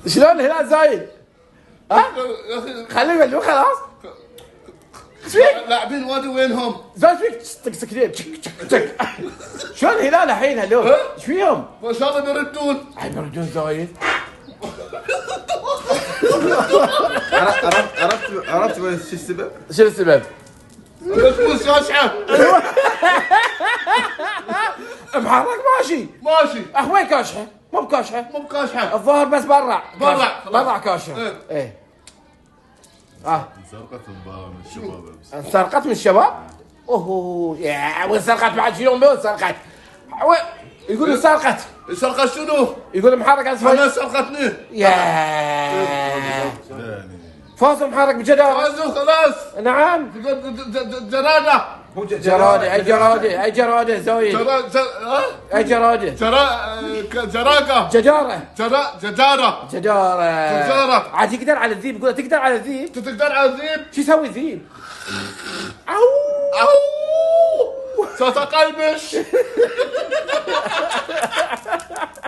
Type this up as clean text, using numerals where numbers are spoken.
شلون الهلال زايد؟ ها؟ خليه يبلعون خلاص. ايش فيك؟ لاعبين وادي وينهم؟ زايد فيك تك سكرين تك. شلون الهلال الحين هلول؟ ايش فيهم؟ ما شاء الله بيردون. بيردون زايد. عرفت شو السبب؟ شنو السبب؟ الفلوس كاشحه. محرك ماشي. اخ وين كاشحه؟ مو بكاشحه. الظاهر بس برع كاشحه. ايه. انسرقت من الشباب. انسرقت من الشباب؟ اوه يا وين سرقت بعد يوم وين سرقت؟ يقول سرقت شنو؟ يقول محرك اسفل. انا سرقتني. يا فاز محرك بجدارة. فازوا خلاص. نعم. جرادة. جرادة اي جرادة زايد. اي جرادة. جراقة. جدارة. عاد يقدر على الذيب. يقول تقدر على الذيب. تقدر على الذيب. شو يسوي الذيب؟ او صوت قلبش.